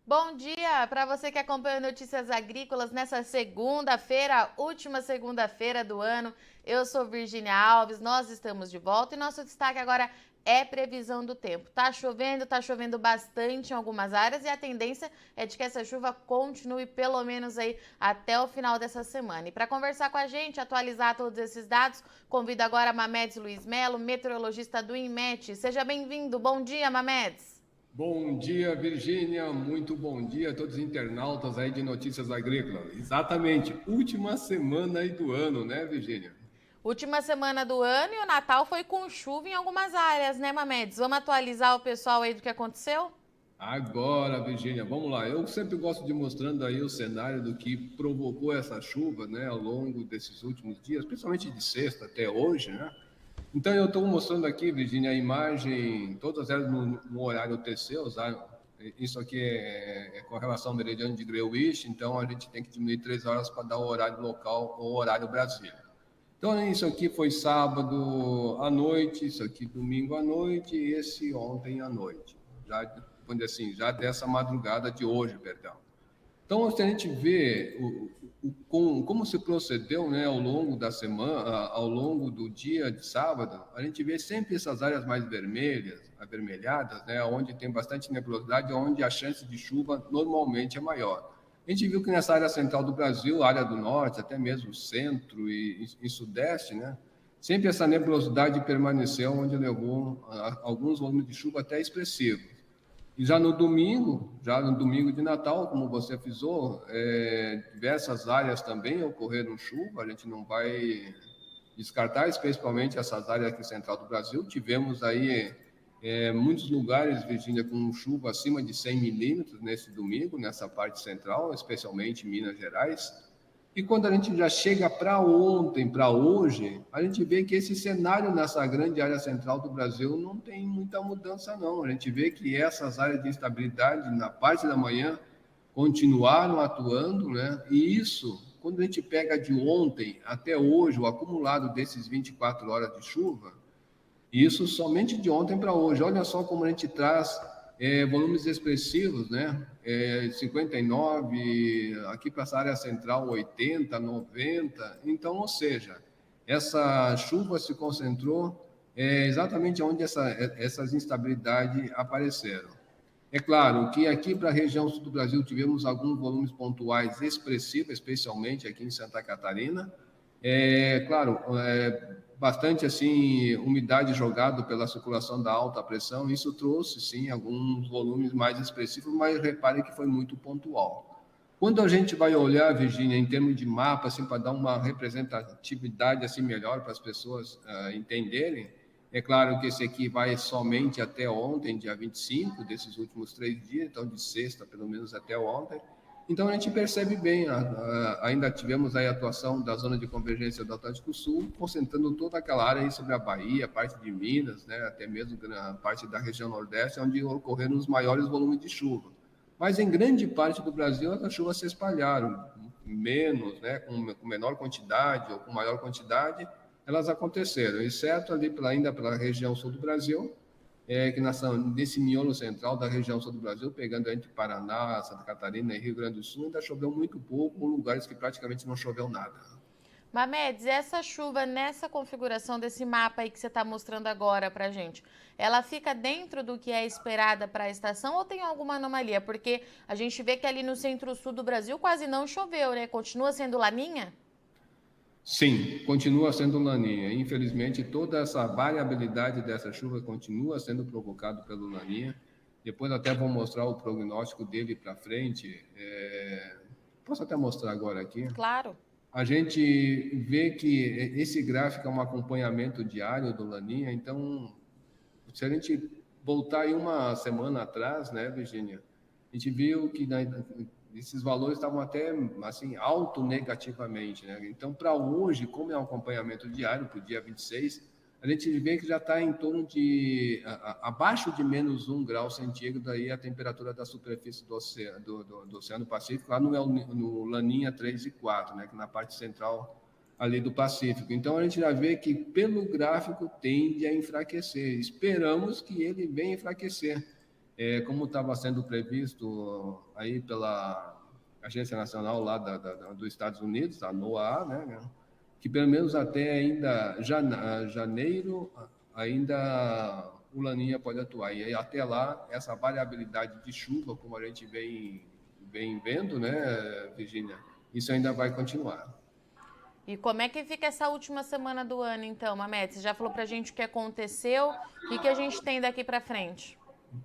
Bom dia para você que acompanha Notícias Agrícolas nessa segunda-feira, última segunda-feira do ano. Eu sou Virgínia Alves, nós estamos de volta e nosso destaque agora é previsão do tempo. Tá chovendo bastante em algumas áreas e a tendência é de que essa chuva continue pelo menos aí até o final dessa semana. E para conversar com a gente, atualizar todos esses dados, convido agora a Mamedes Luiz Melo, meteorologista do INMET. Seja bem-vindo. Bom dia, Mamedes. Bom dia, Virgínia. Muito bom dia a todos os internautas aí de Notícias Agrícolas. Exatamente, última semana aí do ano, né, Virgínia? Última semana do ano e o Natal foi com chuva em algumas áreas, né, Mamedes? Vamos atualizar o pessoal aí do que aconteceu? Agora, Virgínia, vamos lá. Eu sempre gosto de mostrando aí o cenário do que provocou essa chuva, né, ao longo desses últimos dias, principalmente de sexta até hoje, né? Então, eu estou mostrando aqui, Virgínia, a imagem, todas elas no horário TC, isso aqui é com relação ao meridiano de Greenwich, então a gente tem que diminuir 3 horas para dar o horário local ou o horário Brasília. Então, isso aqui foi sábado à noite, isso aqui domingo à noite e esse ontem à noite. Já, vamos dizer assim, já dessa madrugada de hoje, perdão. Então, se a gente vê como se procedeu, né, ao longo da semana, ao longo do dia de sábado, a gente vê sempre essas áreas mais vermelhas, avermelhadas, né, onde tem bastante nebulosidade, onde a chance de chuva normalmente é maior. A gente viu que nessa área central do Brasil, área do norte, até mesmo centro e sudeste, né, sempre essa nebulosidade permaneceu, onde levou alguns volumes de chuva até expressivos. E já no domingo de Natal, como você frisou, diversas áreas também ocorreram chuva, a gente não vai descartar, especialmente essas áreas aqui central do Brasil. Tivemos aí muitos lugares, Virgínia, com chuva acima de 100 milímetros nesse domingo, nessa parte central, especialmente em Minas Gerais. E quando a gente já chega para ontem, para hoje, a gente vê que esse cenário nessa grande área central do Brasil não tem muita mudança, não. A gente vê que essas áreas de instabilidade na parte da manhã continuaram atuando, né? E isso, quando a gente pega de ontem até hoje, o acumulado desses 24 horas de chuva, isso somente de ontem para hoje. Olha só como a gente traz volumes expressivos, né? 59, aqui para essa área central 80, 90. Então, ou seja, essa chuva se concentrou exatamente onde essas instabilidades apareceram. É claro que aqui para a região sul do Brasil tivemos alguns volumes pontuais expressivos, especialmente aqui em Santa Catarina. Claro, bastante assim umidade jogada pela circulação da alta pressão, isso trouxe sim alguns volumes mais expressivos, mas repare que foi muito pontual. Quando a gente vai olhar, Virginia, em termos de mapa, assim, para dar uma representatividade assim melhor para as pessoas entenderem, é claro que esse aqui vai somente até ontem, dia 25, desses últimos 3 dias, então de sexta, pelo menos até ontem. Então a gente percebe bem, ainda tivemos aí a atuação da zona de convergência do Atlântico Sul, concentrando toda aquela área aí sobre a Bahia, parte de Minas, né, até mesmo a parte da região Nordeste, onde ocorreram os maiores volumes de chuva. Mas em grande parte do Brasil as chuvas se espalharam, menos, né, com menor quantidade ou com maior quantidade, elas aconteceram, exceto ali ainda pela região sul do Brasil, que nesse miolo central da região sul do Brasil, pegando entre Paraná, Santa Catarina e Rio Grande do Sul, ainda choveu muito pouco, em lugares que praticamente não choveu nada. Mamedes, essa chuva nessa configuração desse mapa aí que você está mostrando agora pra gente, ela fica dentro do que é esperada para a estação ou tem alguma anomalia? Porque a gente vê que ali no centro-sul do Brasil quase não choveu, né? Continua sendo laninha? Sim, continua sendo laninha. Infelizmente, toda essa variabilidade dessa chuva continua sendo provocada pelo laninha. Depois até vou mostrar o prognóstico dele para frente. Posso até mostrar agora aqui. Claro. A gente vê que esse gráfico é um acompanhamento diário do laninha. Então, se a gente voltar aí uma semana atrás, né, Virginia, a gente viu que esses valores estavam até assim alto negativamente, né? Então, para hoje, como é um acompanhamento diário para o dia 26, a gente vê que já está em torno de abaixo de menos 1 grau centígrado aí a temperatura da superfície do Oceano Pacífico, lá no Laninha 3 e 4, né, que na parte central ali do Pacífico. Então a gente já vê que pelo gráfico tende a enfraquecer. Esperamos que ele venha enfraquecer. como estava sendo previsto aí pela Agência Nacional lá dos Estados Unidos, a NOAA, né, que pelo menos até ainda janeiro, ainda o Laninha pode atuar. E até lá, essa variabilidade de chuva, como a gente vem vendo, né, Virgínia, isso ainda vai continuar. E como é que fica essa última semana do ano, então, Mamed? Você já falou pra gente o que aconteceu, o que a gente tem daqui para frente?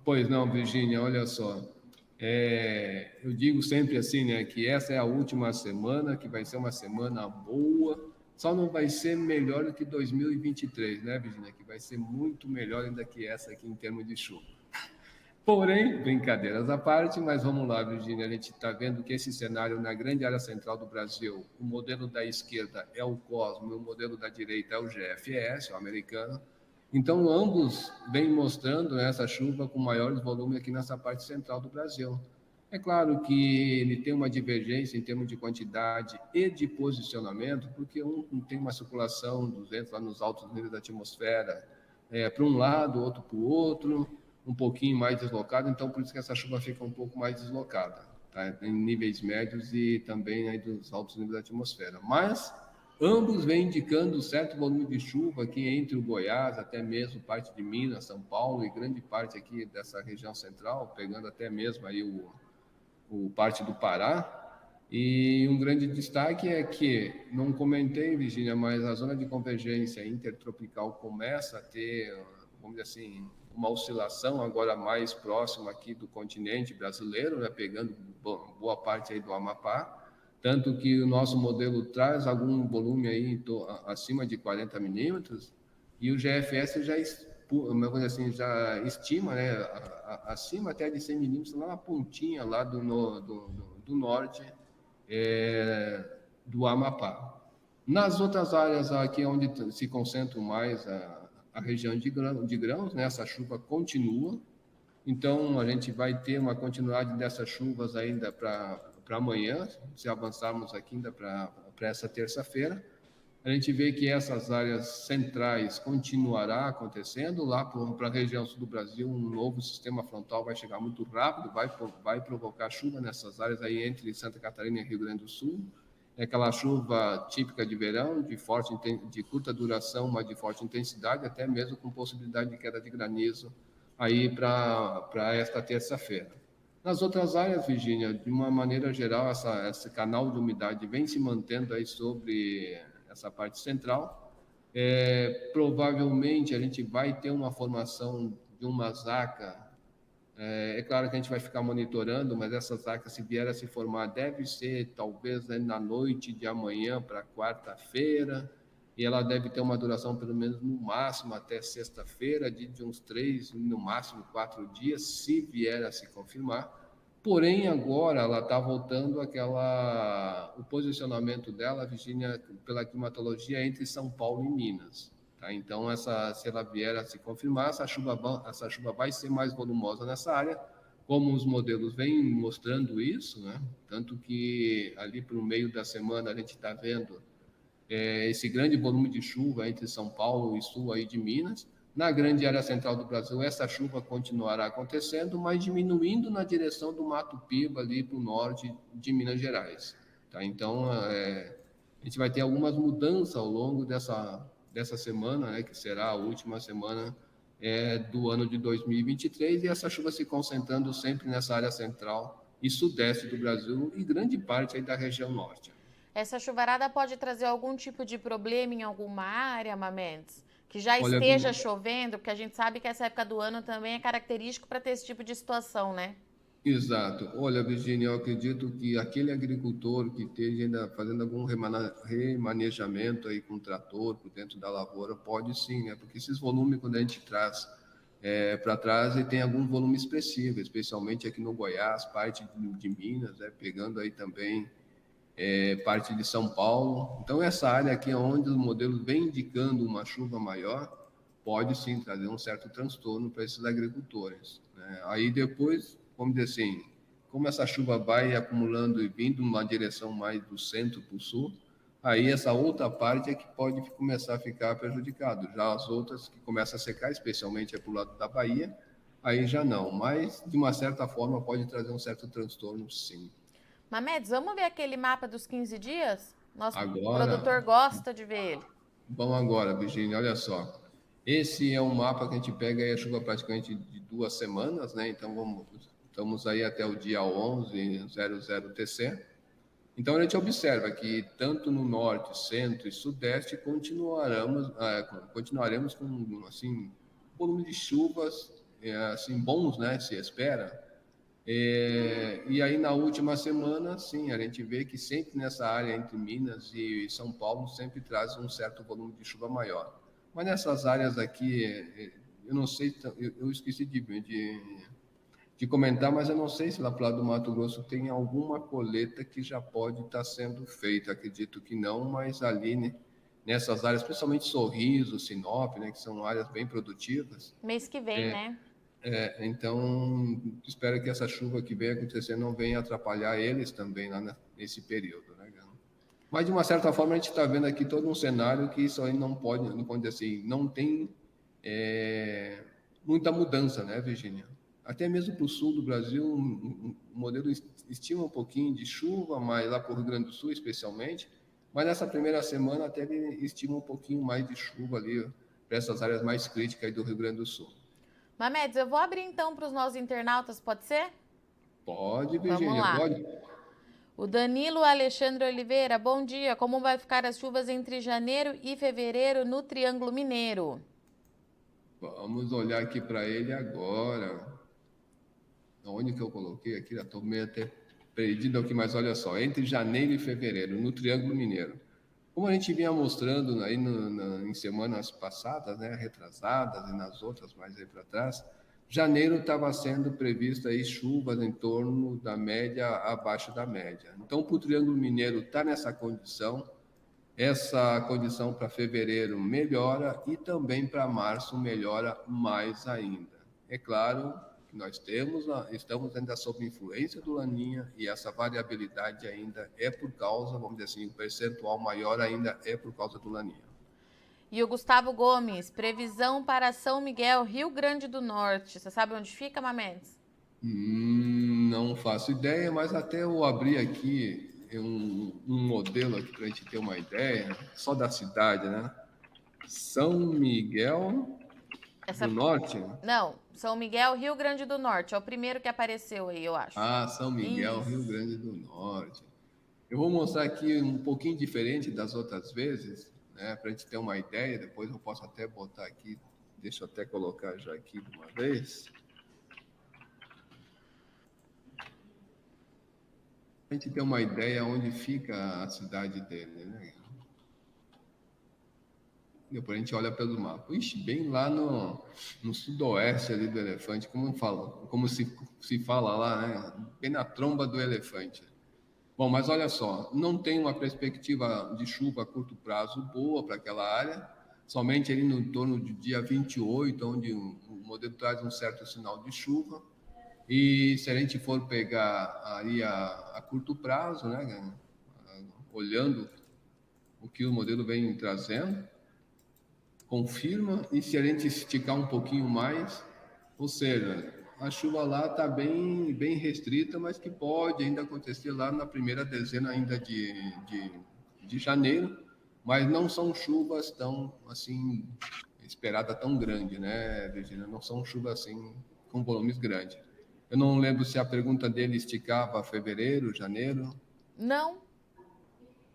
Pois não, Virgínia, olha só. Eu digo sempre assim, né, que essa é a última semana, que vai ser uma semana boa, só não vai ser melhor do que 2023, né, Virgínia? Que vai ser muito melhor ainda que essa aqui em termos de chuva. Porém, brincadeiras à parte, mas vamos lá, Virgínia, a gente está vendo que esse cenário na grande área central do Brasil, o modelo da esquerda é o Cosmo e o modelo da direita é o GFS, o americano. Então, ambos vêm mostrando essa chuva com maiores volumes aqui nessa parte central do Brasil. É claro que ele tem uma divergência em termos de quantidade e de posicionamento, porque um tem uma circulação 200 lá nos altos níveis da atmosfera, para um lado, outro para o outro, um pouquinho mais deslocado, então por isso que essa chuva fica um pouco mais deslocada, tá? Em níveis médios e também aí dos altos níveis da atmosfera. Mas ambos vêm indicando certo volume de chuva aqui entre o Goiás, até mesmo parte de Minas, São Paulo e grande parte aqui dessa região central, pegando até mesmo aí o parte do Pará. E um grande destaque é que, não comentei, Virginia, mas a zona de convergência intertropical começa a ter, vamos dizer assim, uma oscilação agora mais próxima aqui do continente brasileiro, né, pegando boa parte aí do Amapá, tanto que o nosso modelo traz algum volume aí acima de 40 milímetros, e o GFS já estima, né, acima até de 100 milímetros, lá na pontinha lá do norte do Amapá. Nas outras áreas aqui onde se concentra mais a região de grãos, né, essa chuva continua, então a gente vai ter uma continuidade dessas chuvas ainda para amanhã, se avançarmos aqui ainda para essa terça-feira. A gente vê que essas áreas centrais continuará acontecendo, lá para a região sul do Brasil, um novo sistema frontal vai chegar muito rápido, vai provocar chuva nessas áreas aí entre Santa Catarina e Rio Grande do Sul. É aquela chuva típica de verão, de curta duração, mas de forte intensidade, até mesmo com possibilidade de queda de granizo aí para esta terça-feira. Nas outras áreas, Virgínia, de uma maneira geral, esse canal de umidade vem se mantendo aí sobre essa parte central. Provavelmente a gente vai ter uma formação de uma zaca. É claro que a gente vai ficar monitorando, mas essa zaca, se vier a se formar, deve ser talvez na noite de amanhã para quarta-feira, e ela deve ter uma duração pelo menos no máximo até sexta-feira, de uns 3, no máximo 4 dias, se vier a se confirmar. Porém, agora ela está voltando o posicionamento dela, Virgínia, pela climatologia, entre São Paulo e Minas. Tá? Então, se ela vier a se confirmar, essa chuva vai ser mais volumosa nessa área, como os modelos vêm mostrando isso, né? Tanto que ali para o meio da semana a gente está vendo esse grande volume de chuva entre São Paulo e sul aí de Minas. Na grande área central do Brasil, essa chuva continuará acontecendo, mas diminuindo na direção do Mato Piba, ali para o norte de Minas Gerais. Tá? Então, a gente vai ter algumas mudanças ao longo dessa semana, né, que será a última semana do ano de 2023, e essa chuva se concentrando sempre nessa área central e sudeste do Brasil e grande parte aí da região norte. Essa chuvarada pode trazer algum tipo de problema em alguma área, Mamedes? Que já Olha, esteja chovendo, porque a gente sabe que essa época do ano também é característico para ter esse tipo de situação, né? exato. Olha, Virginia, eu acredito que aquele agricultor que esteja ainda fazendo algum remanejamento aí com trator por dentro da lavoura, pode sim, né? Porque esses volumes, quando a gente traz para trás, ele tem algum volume expressivo, especialmente aqui no Goiás, parte de Minas, né? Pegando aí também parte de São Paulo. Então, essa área aqui, onde o modelo vem indicando uma chuva maior, pode sim trazer um certo transtorno para esses agricultores, né? Aí depois, vamos dizer assim, como essa chuva vai acumulando e vindo numa direção mais do centro para o sul, aí essa outra parte é que pode começar a ficar prejudicado. Já as outras que começam a secar, especialmente para o lado da Bahia, aí já não. Mas, de uma certa forma, pode trazer um certo transtorno, sim. Mamedes, vamos ver aquele mapa dos 15 dias? Nosso produtor Agora, gosta de ver ele. vamos agora, Virginia, olha só. Esse é um mapa que a gente pega aí a chuva praticamente de 2 semanas, né? Então, estamos aí até o dia 11:00 TC. Então, a gente observa que tanto no norte, centro e sudeste continuaremos com assim volume de chuvas assim bons, né? Se espera. E aí na última semana, sim, a gente vê que sempre nessa área entre Minas e São Paulo sempre traz um certo volume de chuva maior. Mas nessas áreas aqui, eu não sei, eu esqueci de comentar, mas eu não sei se lá para o lado do Mato Grosso tem alguma colheita que já pode estar sendo feita. Acredito que não, mas ali, né, nessas áreas, principalmente Sorriso, Sinop, né, que são áreas bem produtivas. Mês que vem, né? Então, espero que essa chuva que vem acontecer não venha atrapalhar eles também lá nesse período, né? Mas de uma certa forma a gente está vendo aqui todo um cenário que isso aí não pode dizer assim, não tem muita mudança, né, Virginia? Até mesmo para o sul do Brasil, o modelo estima um pouquinho de chuva, mas lá para o Rio Grande do Sul especialmente, mas nessa primeira semana até ele estima um pouquinho mais de chuva ali para essas áreas mais críticas aí do Rio Grande do Sul. Mamedes, eu vou abrir então para os nossos internautas, pode ser? Pode, Vamos Virginia, lá. pode. O Danilo Alexandre Oliveira, bom dia. Como vai ficar as chuvas entre janeiro e fevereiro no Triângulo Mineiro? Vamos olhar aqui para ele agora. Onde que eu coloquei aqui? Já estou meio até perdido aqui, mas olha só, entre janeiro e fevereiro, no Triângulo Mineiro. Como a gente vinha mostrando aí em semanas passadas, né, retrasadas e nas outras mais aí para trás, janeiro estava sendo previsto aí chuvas em torno da média, abaixo da média. Então, para o Triângulo Mineiro está nessa condição, essa condição para fevereiro melhora e também para março melhora mais ainda. É claro que estamos ainda sob influência do Laninha e essa variabilidade ainda é por causa, vamos dizer assim, o percentual maior ainda é por causa do Laninha. E o Gustavo Gomes, previsão para São Miguel, Rio Grande do Norte. Você sabe onde fica, Mamedes? Não faço ideia, mas até eu abri aqui um modelo aqui para a gente ter uma ideia, só da cidade, né? São Miguel do Norte? Não, São Miguel, Rio Grande do Norte. É o primeiro que apareceu aí, eu acho. Ah, São Miguel, Rio Isso. Grande do Norte. Eu vou mostrar aqui um pouquinho diferente das outras vezes, né? Para a gente ter uma ideia. Depois eu posso até botar aqui, deixa eu até colocar já aqui de uma vez. A gente ter uma ideia onde fica a cidade dele, né? Depois a gente olha pelo mapa. Ixi, bem lá no sudoeste ali do elefante, como se fala lá, né? Bem na tromba do elefante. Bom, mas olha só, não tem uma perspectiva de chuva a curto prazo boa para aquela área, somente ali no torno do dia 28, onde o modelo traz um certo sinal de chuva. E se a gente for pegar aí a curto prazo, né, olhando o que o modelo vem trazendo, confirma, e se a gente esticar um pouquinho mais, ou seja, a chuva lá está bem restrita, mas que pode ainda acontecer lá na primeira dezena ainda de janeiro, mas não são chuvas tão, assim, esperada tão grande, né, Virginia? Não são chuvas, assim, com volumes grandes. Eu não lembro se a pergunta dele esticava fevereiro, janeiro. Não,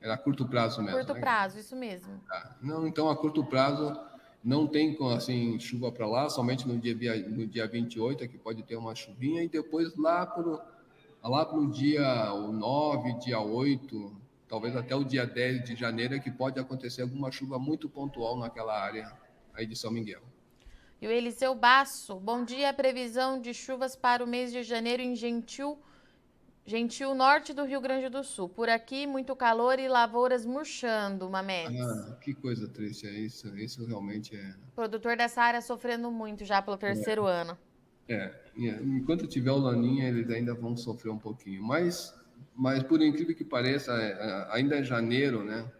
Era a curto prazo mesmo, curto né? prazo, isso mesmo. Não, então a curto prazo não tem assim chuva para lá, somente no dia 28 é que pode ter uma chuvinha e depois lá pro dia 9, dia 8, talvez até o dia 10 de janeiro é que pode acontecer alguma chuva muito pontual naquela área aí de São Miguel. E o Eliseu Basso, bom dia. Previsão de chuvas para o mês de janeiro em Gentil, norte do Rio Grande do Sul. Por aqui, muito calor e lavouras murchando, Mamedes. Que coisa triste é isso. Isso realmente é. O produtor dessa área sofrendo muito já pelo terceiro ano. Enquanto tiver o Laninha, eles ainda vão sofrer um pouquinho. Mas por incrível que pareça, ainda é janeiro, né?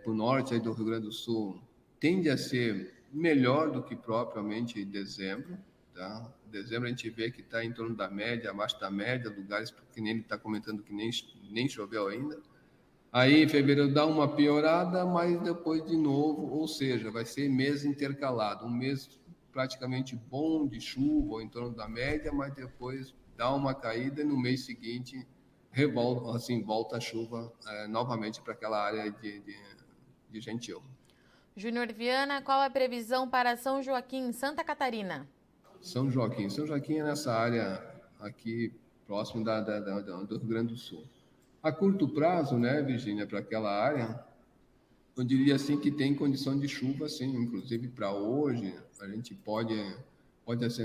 Para o norte aí do Rio Grande do Sul, tende a ser melhor do que propriamente dezembro. tá? Dezembro a gente vê que está em torno da média, abaixo da média, lugares que nem ele está comentando que nem choveu ainda. Aí em fevereiro dá uma piorada, mas depois de novo, ou seja, vai ser mês intercalado, um mês praticamente bom de chuva, ou em torno da média, mas depois dá uma caída e no mês seguinte volta a chuva novamente para aquela área de Gentil. Júnior Viana, qual a previsão para São Joaquim, Santa Catarina? São Joaquim. São Joaquim é nessa área aqui próximo do Rio Grande do Sul. A curto prazo, né, Virgínia, para aquela área, eu diria assim que tem condição de chuva, sim. Inclusive para hoje, a gente pode assim,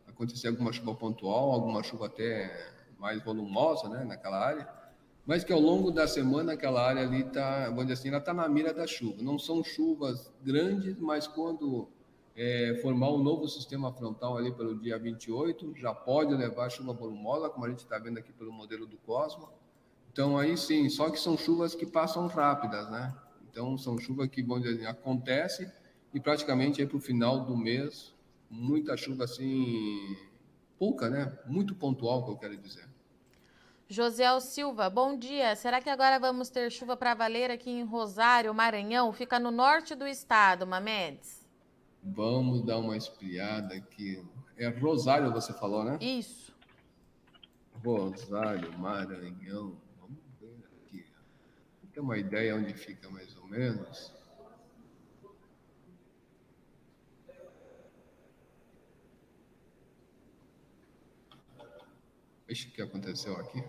acontecer alguma chuva pontual, alguma chuva até mais volumosa, né, naquela área, mas que ao longo da semana aquela área ali está, vamos dizer assim, ela está na mira da chuva. Não são chuvas grandes, mas quando formar um novo sistema frontal ali pelo dia 28, já pode levar chuva volumosa, como a gente está vendo aqui pelo modelo do Cosmo. Então aí sim, só que são chuvas que passam rápidas, né? Então são chuvas que, vamos dizer, acontece e praticamente aí para o final do mês, muita chuva assim, pouca, né? Muito pontual, que eu quero dizer. Josiel Silva, bom dia. Será que agora vamos ter chuva para valer aqui em Rosário, Maranhão? Fica no norte do estado, Mamedes. Vamos dar uma espiada aqui. É Rosário, você falou, né? Isso. Rosário, Maranhão. Vamos ver aqui. Tem uma ideia onde fica mais ou menos? Deixa o que aconteceu aqui.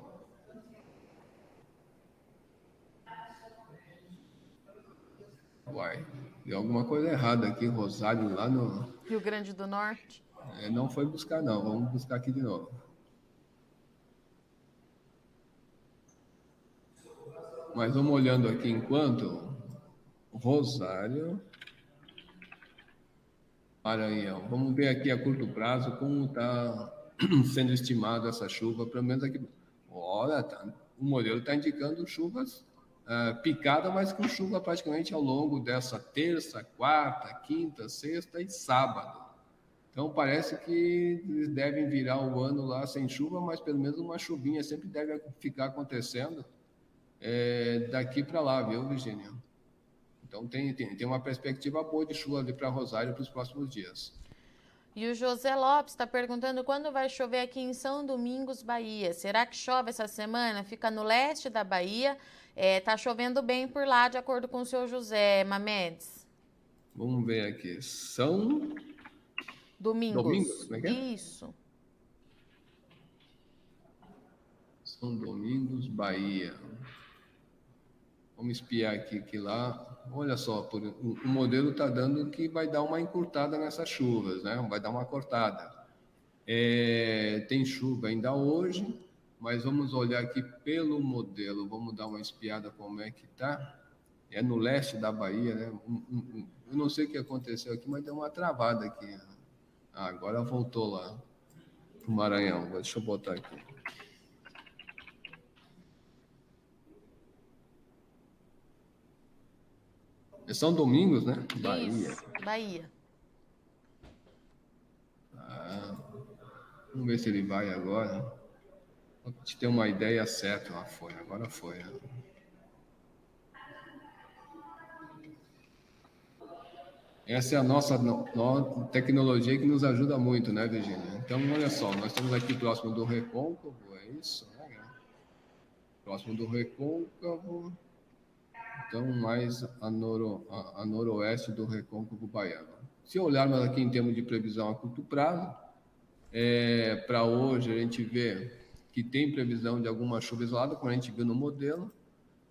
Uai, deu alguma coisa errada aqui, Rosário, lá no. Rio Grande do Norte. Não foi buscar, não. Vamos buscar aqui de novo. Mas vamos olhando aqui enquanto. Rosário, Maranhão. Vamos ver aqui a curto prazo como está sendo estimada essa chuva, pelo menos aqui. Olha, o modelo está indicando chuvas picada, mas com chuva praticamente ao longo dessa terça, quarta, quinta, sexta e sábado. Então parece que eles devem virar o ano lá sem chuva, mas pelo menos uma chuvinha sempre deve ficar acontecendo daqui para lá, viu, Virgínia? Então tem uma perspectiva boa de chuva ali para Rosário para os próximos dias. E o José Lopes está perguntando quando vai chover aqui em São Domingos, Bahia. Será que chove essa semana? Fica no leste da Bahia. Tá chovendo bem por lá, de acordo com o seu José Mamedes. Vamos ver aqui. São Domingos, como é que é? Isso. São Domingos, Bahia. Vamos espiar aqui que lá. Olha só, o modelo está dando que vai dar uma encurtada nessas chuvas, né? Vai dar uma cortada. Tem chuva ainda hoje, mas vamos olhar aqui pelo modelo. Vamos dar uma espiada como é que está. É no leste da Bahia, né? Eu não sei o que aconteceu aqui, mas deu uma travada aqui. Agora voltou lá para o Maranhão. Deixa eu botar aqui. São Domingos, né? Bahia. Isso, Bahia. Vamos ver se ele vai agora. Para te ter uma ideia certa. Agora foi. Né? Essa é a nossa tecnologia que nos ajuda muito, né, Virgínia? Então, olha só, nós estamos aqui próximo do Recôncavo, é isso, né? Próximo do Recôncavo, então mais a noroeste do Recôncavo baiano. Se olharmos aqui em termos de previsão a curto prazo, para hoje a gente vê que tem previsão de alguma chuva isolada, como a gente viu no modelo.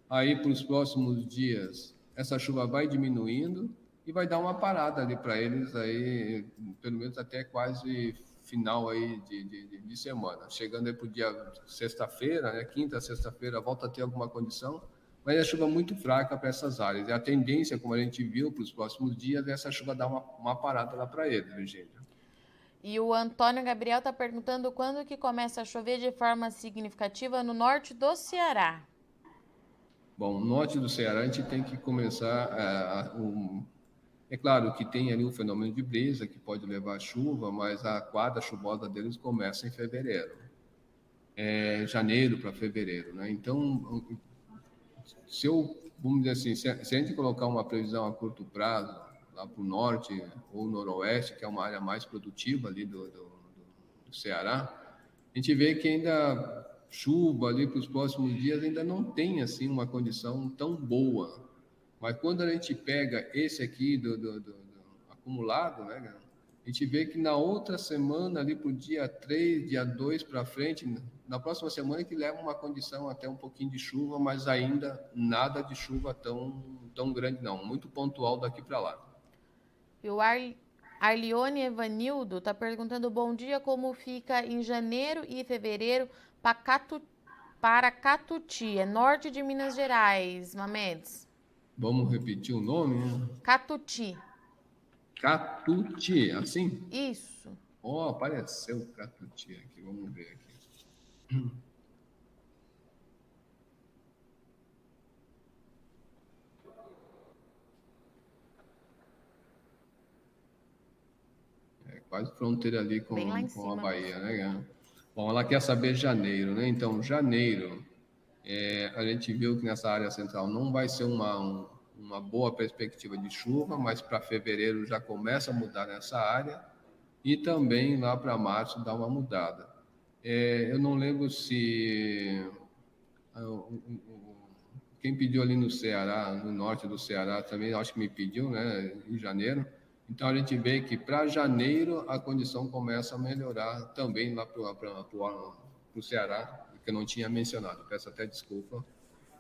Aí, para os próximos dias, essa chuva vai diminuindo e vai dar uma parada ali para eles, aí, pelo menos até quase final aí de semana. Chegando aí para o dia sexta-feira, né, quinta, sexta-feira, volta a ter alguma condição, mas é chuva muito fraca para essas áreas. E a tendência, como a gente viu para os próximos dias, é essa chuva dar uma parada lá para eles, Virgínia. E o Antônio Gabriel está perguntando quando que começa a chover de forma significativa no norte do Ceará. Bom, no norte do Ceará a gente tem que começar É claro que tem ali o fenômeno de brisa, que pode levar chuva, mas a quadra chuvosa deles começa em fevereiro, janeiro para fevereiro, né? Então, se eu, vamos dizer assim, se a gente colocar uma previsão a curto prazo, lá para o norte ou noroeste, que é uma área mais produtiva ali do Ceará, a gente vê que ainda chuva ali para os próximos dias ainda não tem assim uma condição tão boa. Mas quando a gente pega esse aqui do acumulado, né, a gente vê que na outra semana, ali para o dia 3, dia 2 para frente, na próxima semana que leva uma condição até um pouquinho de chuva, mas ainda nada de chuva tão grande não, muito pontual daqui para lá. E o Arlione Evanildo está perguntando bom dia, como fica em janeiro e fevereiro para Catuti, é norte de Minas Gerais, Mamedes. Vamos repetir o nome, né? Catuti. Catuti, assim? Isso. Ó, apareceu Catuti aqui, vamos ver aqui. Quase fronteira ali Bem lá em com a cima Bahia, mesmo. né? Bom, ela quer saber janeiro, né? Então, janeiro, a gente viu que nessa área central não vai ser uma boa perspectiva de chuva, mas para fevereiro já começa a mudar nessa área e também lá para março dá uma mudada. Eu não lembro se quem pediu ali no Ceará, no norte do Ceará também, acho que me pediu, né, em janeiro. Então a gente vê que para janeiro a condição começa a melhorar também lá para o Ceará, que eu não tinha mencionado, peço até desculpa.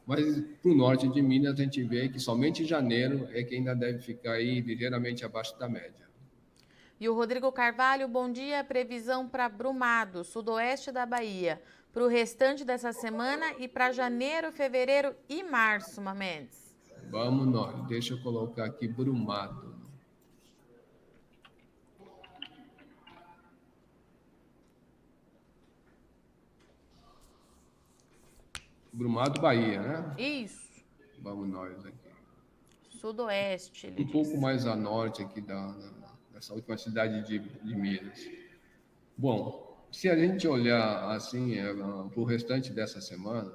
Mas para o norte de Minas a gente vê que somente janeiro é que ainda deve ficar aí ligeiramente abaixo da média. E o Rodrigo Carvalho, bom dia. Previsão para Brumado, sudoeste da Bahia, para o restante dessa semana e para janeiro, fevereiro e março, Mamedes. Vamos nós, deixa eu colocar aqui Brumado. Brumado, Bahia, né? Isso. Vamos nós aqui. Sudoeste, ele Um pouco disse. mais a norte aqui dessa última cidade de Minas. Bom, se a gente olhar assim para o restante dessa semana,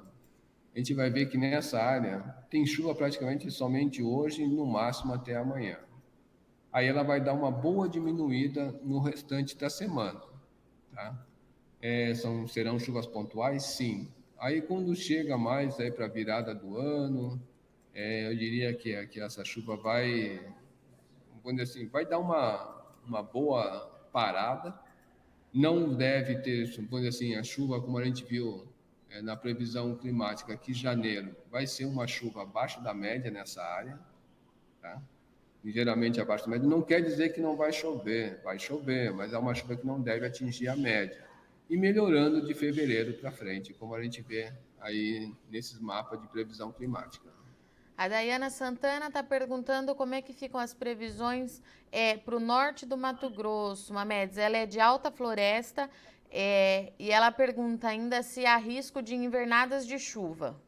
a gente vai ver que nessa área tem chuva praticamente somente hoje e no máximo até amanhã. Aí ela vai dar uma boa diminuída no restante da semana, tá? Serão chuvas pontuais, sim. Aí quando chega mais aí para a virada do ano, eu diria que essa chuva vamos dizer assim, vai dar uma boa parada. Não deve ter, vamos dizer assim, a chuva como a gente viu na previsão climática, que janeiro vai ser uma chuva abaixo da média nessa área, tá? Ligeiramente abaixo da média. Não quer dizer que não vai chover, mas é uma chuva que não deve atingir a média. E melhorando de fevereiro para frente, como a gente vê aí nesses mapas de previsão climática. A Dayana Santana está perguntando como é que ficam as previsões para o norte do Mato Grosso, Mamedes. Ela é de alta floresta e ela pergunta ainda se há risco de invernadas de chuva.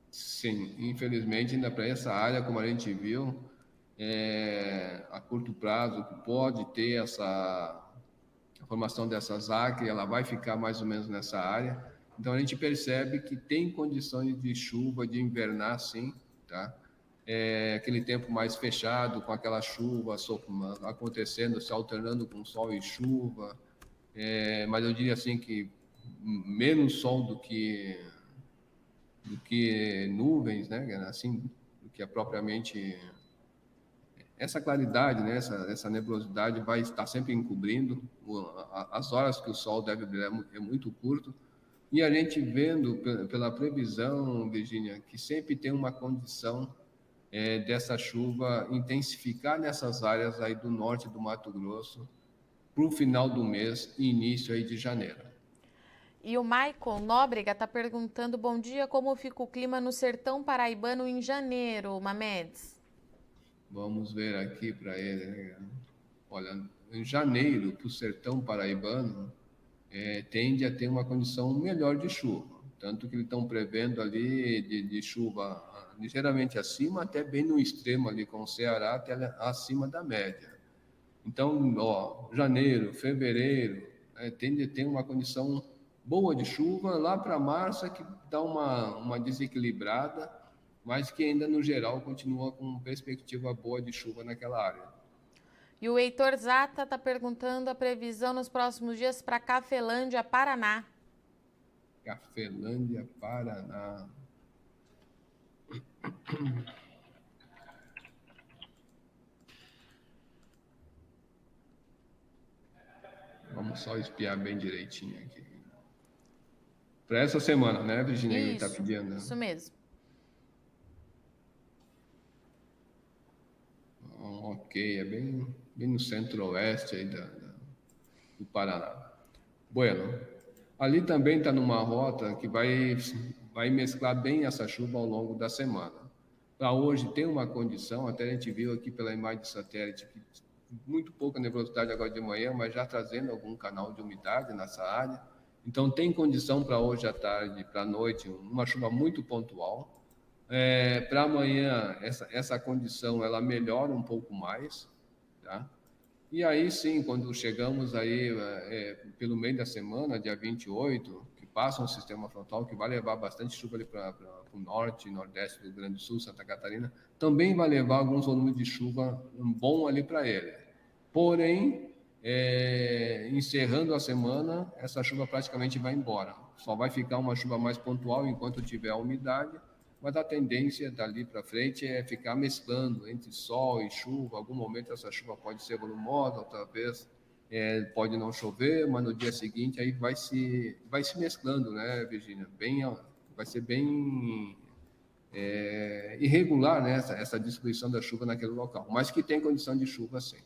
Sim, infelizmente ainda para essa área, como a gente viu, a curto prazo, que pode ter a formação dessas acres, ela vai ficar mais ou menos nessa área. Então a gente percebe que tem condições de chuva, de invernar, sim, tá? Aquele tempo mais fechado, com aquela chuva acontecendo, se alternando com sol e chuva, mas eu diria assim que menos sol do que nuvens, né? Assim, do que é propriamente essa claridade, né? essa nebulosidade vai estar sempre encobrindo as horas que o sol deve brilhar é muito curto. E a gente vendo pela previsão, Virginia, que sempre tem uma condição dessa chuva intensificar nessas áreas aí do norte do Mato Grosso para o final do mês e início aí de janeiro. E o Michael Nóbrega está perguntando, bom dia, como fica o clima no sertão paraibano em janeiro, Mamedes? Vamos ver aqui para ele, né? Olha, em janeiro, para o sertão paraibano, tende a ter uma condição melhor de chuva. Tanto que eles estão prevendo ali de chuva ligeiramente acima, até bem no extremo ali com o Ceará, até acima da média. Então, ó, janeiro, fevereiro, tende a ter uma condição boa de chuva. Lá para março é que dá uma desequilibrada, mas que ainda no geral continua com perspectiva boa de chuva naquela área. E o Heitor Zata está perguntando a previsão nos próximos dias para Cafelândia, Paraná. Cafelândia, Paraná. Vamos só espiar bem direitinho aqui. Para essa semana, né, Virginia? Ele está pedindo. Isso mesmo. Ok, é bem no centro-oeste aí do Paraná. Bueno, ali também está numa rota que vai mesclar bem essa chuva ao longo da semana. Para hoje tem uma condição, até a gente viu aqui pela imagem de satélite, que muito pouca nebulosidade agora de manhã, mas já trazendo algum canal de umidade nessa área. Então tem condição para hoje à tarde, para a noite, uma chuva muito pontual. Para amanhã, essa condição ela melhora um pouco mais, tá? E aí sim, quando chegamos aí pelo meio da semana, dia 28, que passa um sistema frontal que vai levar bastante chuva ali para o norte, nordeste do Rio Grande do Sul, Santa Catarina, também vai levar alguns volumes de chuva bom ali para ele. Porém, encerrando a semana, essa chuva praticamente vai embora. Só vai ficar uma chuva mais pontual enquanto tiver a umidade, mas a tendência dali para frente é ficar mesclando entre sol e chuva. Algum momento essa chuva pode ser volumosa, outra vez pode não chover, mas no dia seguinte aí vai se mesclando, né, Virginia? Vai ser bem irregular, né, essa distribuição da chuva naquele local, mas que tem condição de chuva sim.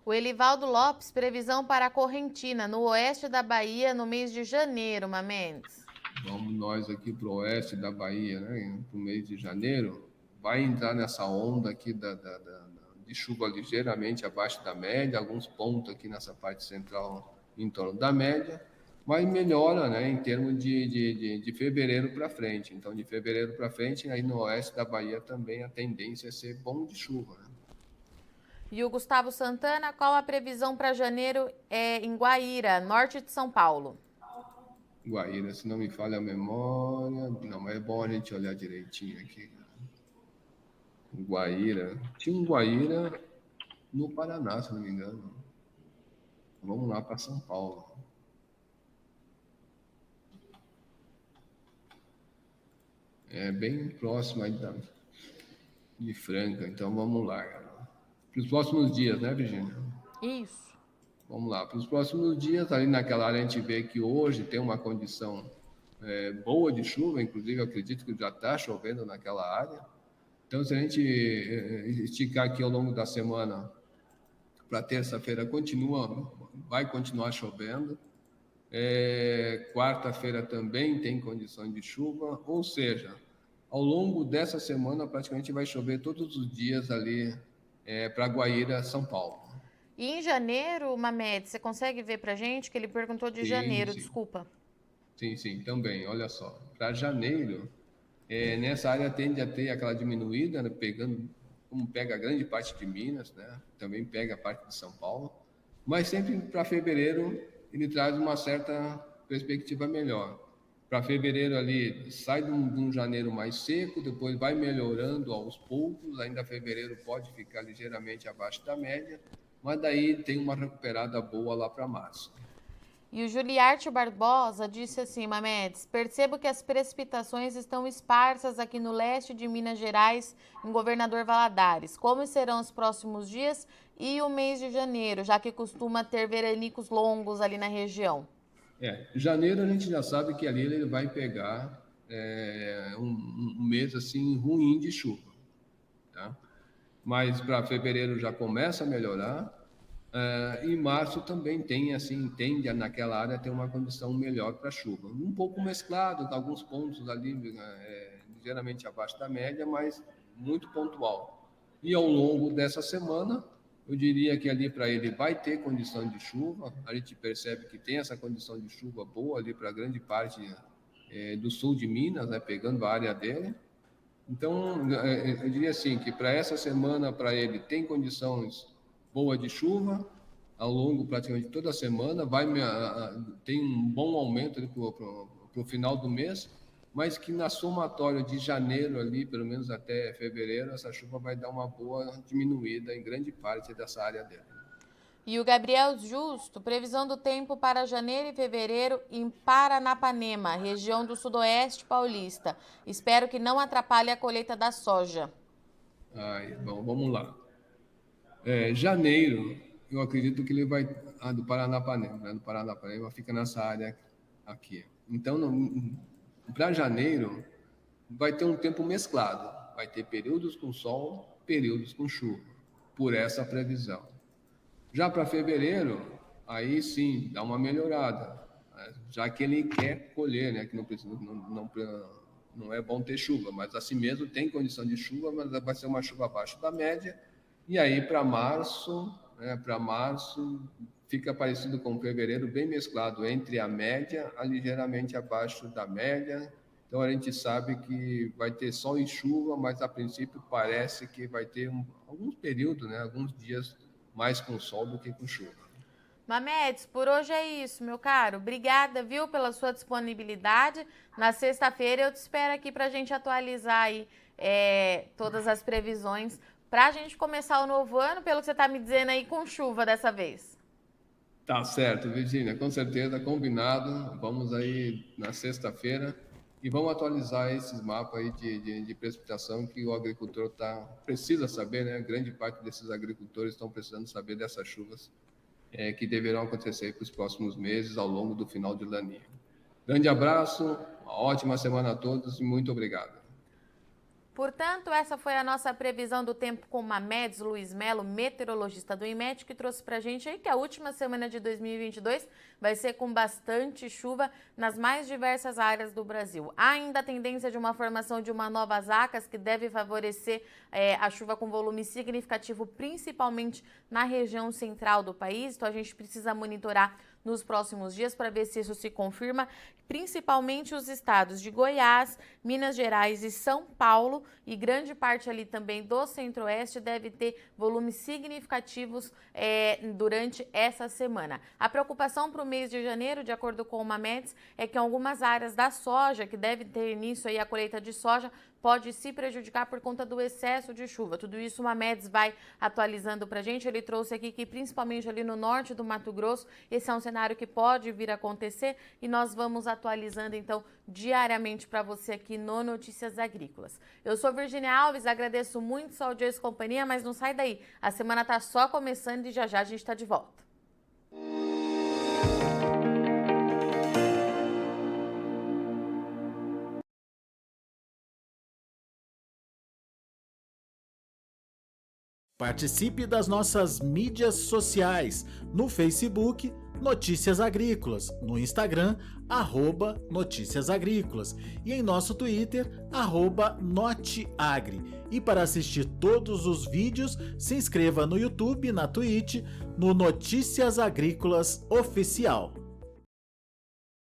O Elivaldo Lopes, previsão para a Correntina, no oeste da Bahia, no mês de janeiro, Mendes. Vamos nós aqui para o oeste da Bahia, né? Para o mês de janeiro, vai entrar nessa onda aqui de chuva ligeiramente abaixo da média, alguns pontos aqui nessa parte central em torno da média, mas melhora, né, em termos de fevereiro para frente. Então, de fevereiro para frente, aí no oeste da Bahia também a tendência é ser bom de chuva, né? E o Gustavo Santana, qual a previsão para janeiro em Guaíra, norte de São Paulo? Guaíra, se não me falha a memória. Não, mas é bom a gente olhar direitinho aqui. Guaíra. Tinha um Guaíra no Paraná, se não me engano. Vamos lá para São Paulo. É bem próximo aí de Franca. Então vamos lá, galera. Para os próximos dias, né, Virginia? Isso. Vamos lá. Para os próximos dias, ali naquela área a gente vê que hoje tem uma condição boa de chuva, inclusive eu acredito que já está chovendo naquela área. Então, se a gente esticar aqui ao longo da semana, para terça-feira vai continuar chovendo. Quarta-feira também tem condição de chuva, ou seja, ao longo dessa semana praticamente vai chover todos os dias ali para Guaíra, São Paulo. E em janeiro, Mamed, você consegue ver para gente que ele perguntou de janeiro, sim. desculpa. Sim, também. Olha só, para janeiro, nessa área tende a ter aquela diminuída, né, como pega grande parte de Minas, né, também pega a parte de São Paulo, mas sempre para fevereiro ele traz uma certa perspectiva melhor. Para fevereiro ali, sai de um janeiro mais seco, depois vai melhorando aos poucos, ainda fevereiro pode ficar ligeiramente abaixo da média, mas daí tem uma recuperada boa lá para março. E o Juliarte Barbosa disse assim, Mamedes, percebo que as precipitações estão esparsas aqui no leste de Minas Gerais, em Governador Valadares. Como serão os próximos dias e o mês de janeiro, já que costuma ter veranicos longos ali na região? Janeiro a gente já sabe que ali ele vai pegar um mês assim ruim de chuva, tá? Mas para fevereiro já começa a melhorar. Em março também tende naquela área ter uma condição melhor para chuva. Um pouco mesclado, alguns pontos ali ligeiramente abaixo da média, mas muito pontual. E ao longo dessa semana, eu diria que ali para ele vai ter condição de chuva. A gente percebe que tem essa condição de chuva boa ali para grande parte do sul de Minas, né, pegando a área dele. Então, eu diria assim, que para essa semana, para ele, tem condições boas de chuva, ao longo praticamente toda a semana, tem um bom aumento para o final do mês, mas que na somatória de janeiro ali, pelo menos até fevereiro, essa chuva vai dar uma boa diminuída em grande parte dessa área dele. E o Gabriel Justo, previsão do tempo para janeiro e fevereiro em Paranapanema, região do sudoeste paulista. Espero que não atrapalhe a colheita da soja. Bom, vamos lá. Janeiro, eu acredito que ele vai... do Paranapanema, né? Do Paranapanema fica nessa área aqui. Então, para janeiro, vai ter um tempo mesclado. Vai ter períodos com sol, períodos com chuva, por essa previsão. Já para fevereiro, aí sim, dá uma melhorada, já que ele quer colher, né? Que não é bom ter chuva, mas assim mesmo tem condição de chuva, mas vai ser uma chuva abaixo da média. E aí para março, fica parecido com fevereiro, bem mesclado entre a média a ligeiramente abaixo da média. Então a gente sabe que vai ter sol e chuva, mas a princípio parece que vai ter alguns períodos, né? Alguns dias mais com sol do que com chuva. Mamedes, por hoje é isso, meu caro. Obrigada, viu, pela sua disponibilidade. Na sexta-feira eu te espero aqui para a gente atualizar aí todas as previsões para a gente começar o novo ano, pelo que você está me dizendo aí, com chuva dessa vez. Tá certo, Virgínia, com certeza, combinado. Vamos aí na sexta-feira e vamos atualizar esses mapas aí de precipitação que o agricultor precisa saber, né? Grande parte desses agricultores estão precisando saber dessas chuvas que deverão acontecer para os próximos meses, ao longo do final de Laninha. Grande abraço, uma ótima semana a todos e muito obrigado. Portanto, essa foi a nossa previsão do tempo com Mamedes Luiz Melo, meteorologista do INMET, que trouxe pra gente aí que a última semana de 2022 vai ser com bastante chuva nas mais diversas áreas do Brasil. Há ainda a tendência de uma formação de uma nova zacas que deve favorecer a chuva com volume significativo, principalmente na região central do país. Então a gente precisa monitorar nos próximos dias para ver se isso se confirma, principalmente os estados de Goiás, Minas Gerais e São Paulo, e grande parte ali também do Centro-Oeste deve ter volumes significativos durante essa semana. A preocupação para o mês de janeiro, de acordo com o Mamedes, é que em algumas áreas da soja, que deve ter início aí a colheita de soja, pode se prejudicar por conta do excesso de chuva. Tudo isso o Mamedes vai atualizando para a gente. Ele trouxe aqui que principalmente ali no norte do Mato Grosso, esse é um cenário que pode vir a acontecer e nós vamos atualizando então diariamente para você aqui no Notícias Agrícolas. Eu sou Virgínia Alves, agradeço muito sua audiência e companhia, mas não sai daí. A semana está só começando e já já a gente está de volta. Participe das nossas mídias sociais, no Facebook, Notícias Agrícolas, no Instagram, @Notícias Agrícolas e em nosso Twitter, @Noteagri. E para assistir todos os vídeos, se inscreva no YouTube, na Twitch, no Notícias Agrícolas Oficial.